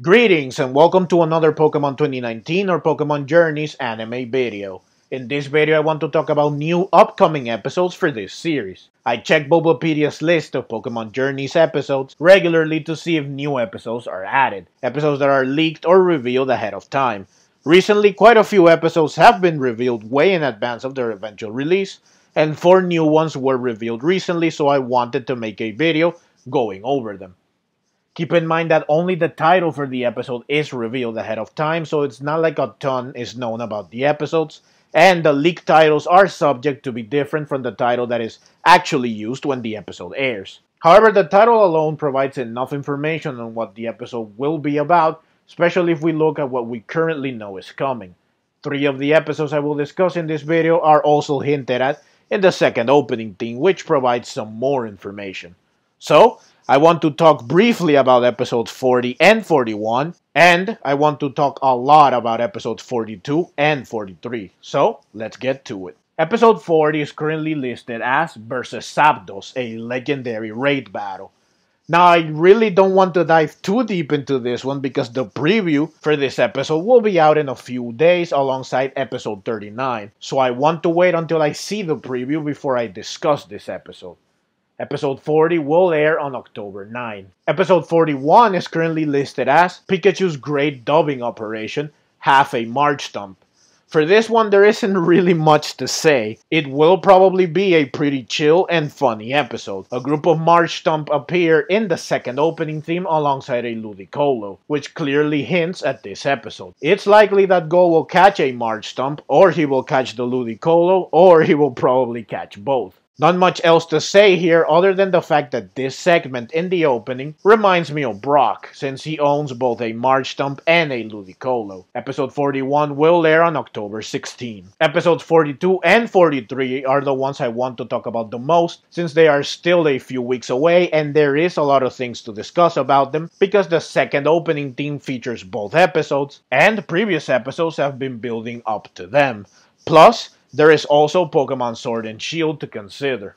Greetings and welcome to another Pokemon 2019 or Pokemon Journeys anime video. In this video I want to talk about new upcoming episodes for this series. I check Bulbapedia's list of Pokemon Journeys episodes regularly to see if new episodes are added, episodes that are leaked or revealed ahead of time. Recently, quite a few episodes have been revealed way in advance of their eventual release, and 4 new ones were revealed recently, so I wanted to make a video going over them. Keep in mind that only the title for the episode is revealed ahead of time, so it's not like a ton is known about the episodes, and the leaked titles are subject to be different from the title that is actually used when the episode airs. However, the title alone provides enough information on what the episode will be about, especially if we look at what we currently know is coming. 3 of the episodes I will discuss in this video are also hinted at in the second opening theme, which provides some more information. So, I want to talk briefly about episodes 40 and 41, and I want to talk a lot about episodes 42 and 43. So, let's get to it. Episode 40 is currently listed as versus Zapdos, a legendary raid battle. Now, I really don't want to dive too deep into this one because the preview for this episode will be out in a few days alongside episode 39, so I want to wait until I see the preview before I discuss this episode. Episode 40 will air on October 9. Episode 41 is currently listed as Pikachu's Great Dubbing Operation, Half a Marchstomp. For this one, there isn't really much to say. It will probably be a pretty chill and funny episode. A group of Marchstomp appear in the second opening theme alongside a Ludicolo, which clearly hints at this episode. It's likely that Go will catch a Marchstomp, or he will catch the Ludicolo, or he will probably catch both. Not much else to say here other than the fact that this segment in the opening reminds me of Brock, since he owns both a Marchstomp and a Ludicolo. Episode 41 will air on October 16. Episodes 42 and 43 are the ones I want to talk about the most, since they are still a few weeks away and there is a lot of things to discuss about them, because the second opening theme features both episodes, and previous episodes have been building up to them. Plus, there is also Pokemon Sword and Shield to consider.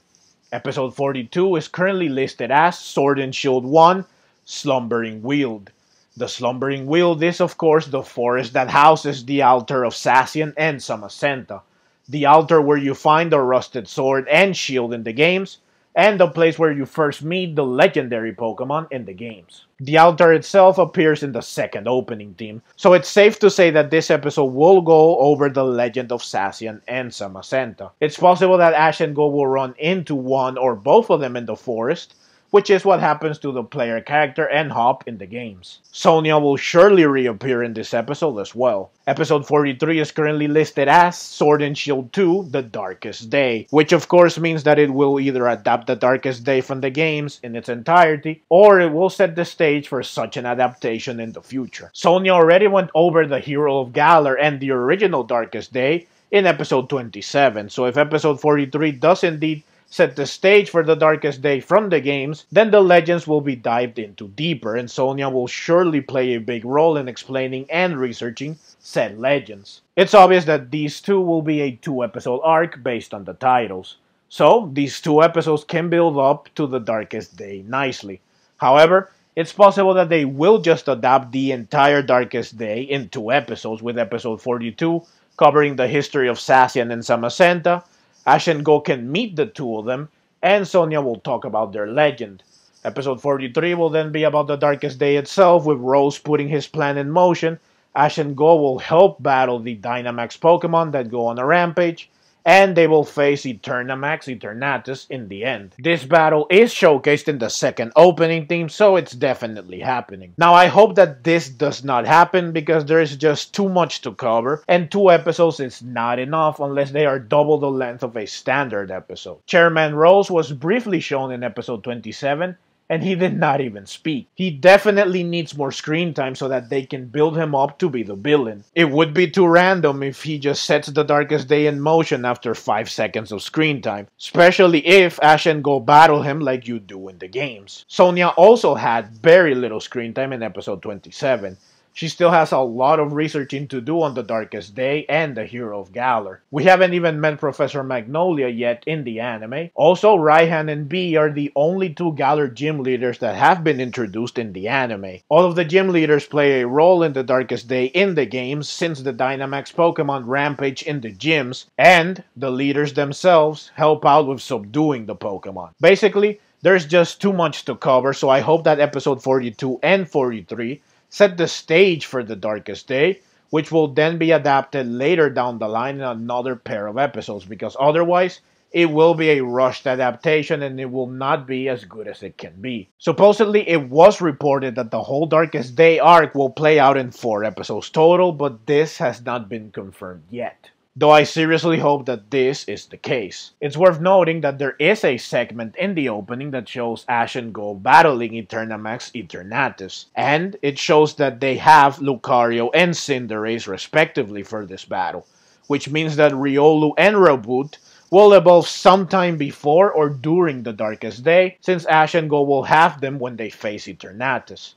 Episode 42 is currently listed as Sword and Shield 1, Slumbering Weald. The Slumbering Weald is of course the forest that houses the altar of Zacian and Zamazenta, the altar where you find the rusted sword and shield in the games, and the place where you first meet the legendary Pokemon in the games. The altar itself appears in the second opening theme, so it's safe to say that this episode will go over the legend of Zacian and Zamazenta. It's possible that Ash and Go will run into one or both of them in the forest, which is what happens to the player character and Hop in the games. Sonia will surely reappear in this episode as well. Episode 43 is currently listed as Sword and Shield 2, The Darkest Day, which of course means that it will either adapt The Darkest Day from the games in its entirety, or it will set the stage for such an adaptation in the future. Sonia already went over the Hero of Galar and the original Darkest Day in episode 27, so if episode 43 does indeed set the stage for the Darkest Day from the games, then the legends will be dived into deeper, and Sonia will surely play a big role in explaining and researching said legends. It's obvious that these two will be a 2-episode arc based on the titles, so these 2 episodes can build up to the Darkest Day nicely. However, it's possible that they will just adapt the entire Darkest Day in 2 episodes, with episode 42 covering the history of Zacian and Zamazenta. Ash and Go can meet the 2 of them, and Sonia will talk about their legend. Episode 43 will then be about the Darkest Day itself, with Rose putting his plan in motion. Ash and Go will help battle the Dynamax Pokemon that go on a rampage, and they will face Eternamax Eternatus in the end. This battle is showcased in the second opening theme, so it's definitely happening. Now, I hope that this does not happen because there is just too much to cover, and 2 episodes is not enough unless they are double the length of a standard episode. Chairman Rose was briefly shown in episode 27, and he did not even speak. He definitely needs more screen time so that they can build him up to be the villain. It would be too random if he just sets the Darkest Day in motion after 5 seconds of screen time, especially if Ash and Go battle him like you do in the games. Sonia also had very little screen time in episode 27. she still has a lot of researching to do on the Darkest Day and the Hero of Galar. We haven't even met Professor Magnolia yet in the anime. Also, Raihan and Bee are the only two Galar gym leaders that have been introduced in the anime. All of the gym leaders play a role in the Darkest Day in the games since the Dynamax Pokemon rampage in the gyms, and the leaders themselves help out with subduing the Pokemon. Basically, there's just too much to cover, so I hope that episode 42 and 43 set the stage for the Darkest Day, which will then be adapted later down the line in another pair of episodes, because otherwise it will be a rushed adaptation and it will not be as good as it can be. Supposedly, it was reported that the whole Darkest Day arc will play out in 4 episodes total, but this has not been confirmed yet. Though I seriously hope that this is the case. It's worth noting that there is a segment in the opening that shows Ash and Go battling Eternamax Eternatus, and it shows that they have Lucario and Cinderace respectively for this battle, which means that Riolu and Raboot will evolve sometime before or during the Darkest Day, since Ash and Go will have them when they face Eternatus.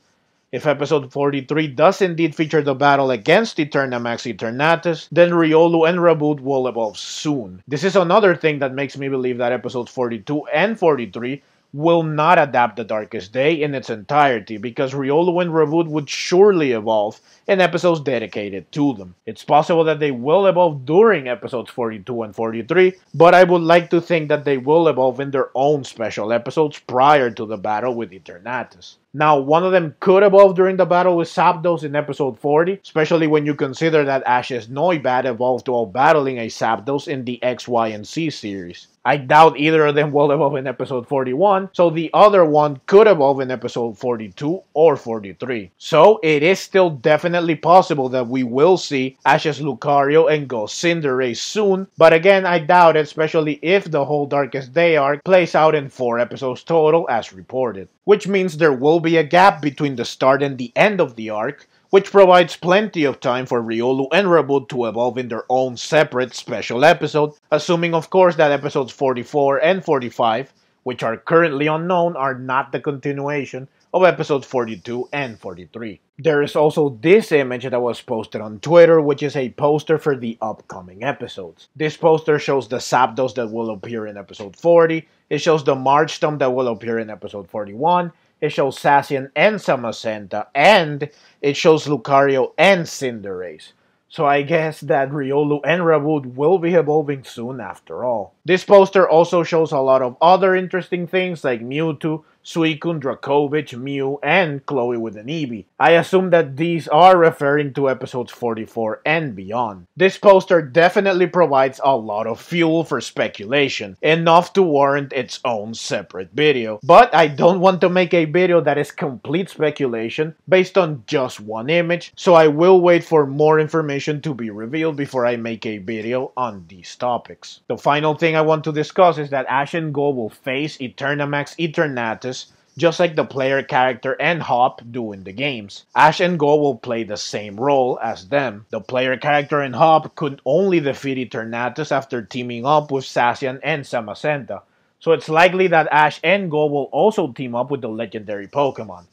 If episode 43 does indeed feature the battle against Eternamax Eternatus, then Riolu and Raboot will evolve soon. This is another thing that makes me believe that episodes 42 and 43 will not adapt the Darkest Day in its entirety, because Riolu and Raboot would surely evolve in episodes dedicated to them. It's possible that they will evolve during episodes 42 and 43, but I would like to think that they will evolve in their own special episodes prior to the battle with Eternatus. Now, one of them could evolve during the battle with Zapdos in episode 40, especially when you consider that Ash's Noibat evolved while battling a Zapdos in the X, Y, and Z series. I doubt either of them will evolve in episode 41, so the other one could evolve in episode 42 or 43. So, it is still definitely possible that we will see Ash's Lucario and Go Cinderace soon, but again, I doubt it, especially if the whole Darkest Day arc plays out in 4 episodes total as reported. Which means there will be a gap between the start and the end of the arc, which provides plenty of time for Riolu and Raboot to evolve in their own separate special episode, assuming of course that episodes 44 and 45, which are currently unknown, are not the continuation of episodes 42 and 43. There is also this image that was posted on Twitter, which is a poster for the upcoming episodes. This poster shows the Zapdos that will appear in episode 40, it shows the Marchstomp that will appear in episode 41, it shows Zacian and Samacenta, and it shows Lucario and Cinderace. So I guess that Riolu and Raboot will be evolving soon after all. This poster also shows a lot of other interesting things like Mewtwo, Suicune, Dracovic, Mew, and Chloe with an Eevee. I assume that these are referring to episodes 44 and beyond. This poster definitely provides a lot of fuel for speculation, enough to warrant its own separate video. But I don't want to make a video that is complete speculation based on just one image, so I will wait for more information to be revealed before I make a video on these topics. The final thing I want to discuss is that Ash and Go will face Eternamax Eternatus just like the player character and Hop do in the games. Ash and Go will play the same role as them. The player character and Hop could only defeat Eternatus after teaming up with Zacian and Samacenta, so it's likely that Ash and Go will also team up with the legendary Pokemon.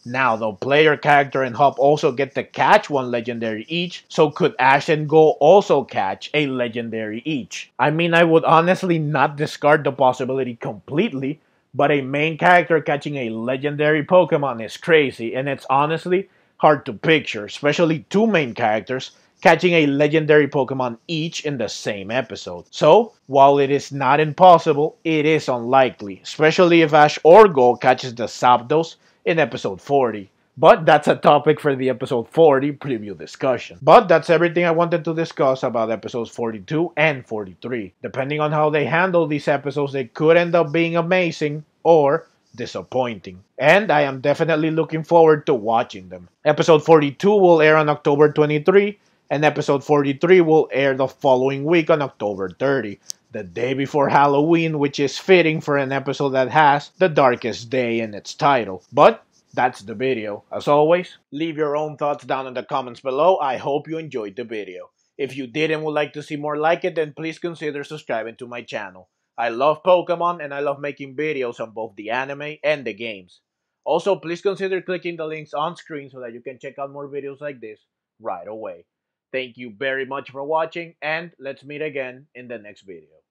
Now, the player character and Hop also get to catch one legendary each, so could Ash and Go also catch a legendary each? I mean, I would honestly not discard the possibility completely, but a main character catching a legendary Pokemon is crazy, and it's honestly hard to picture, especially two main characters catching a legendary Pokemon each in the same episode. So, while it is not impossible, it is unlikely, especially if Ash or Go catches the Zapdos in episode 40. But that's a topic for the episode 40 preview discussion. But that's everything I wanted to discuss about episodes 42 and 43. Depending on how they handle these episodes, they could end up being amazing or disappointing. And I am definitely looking forward to watching them. Episode 42 will air on October 23, and episode 43 will air the following week on October 30. The day before Halloween, which is fitting for an episode that has the Darkest Day in its title. But that's the video. As always, leave your own thoughts down in the comments below. I hope you enjoyed the video. If you did and would like to see more like it, then please consider subscribing to my channel. I love Pokemon and I love making videos on both the anime and the games. Also, please consider clicking the links on screen so that you can check out more videos like this right away. Thank you very much for watching, and let's meet again in the next video.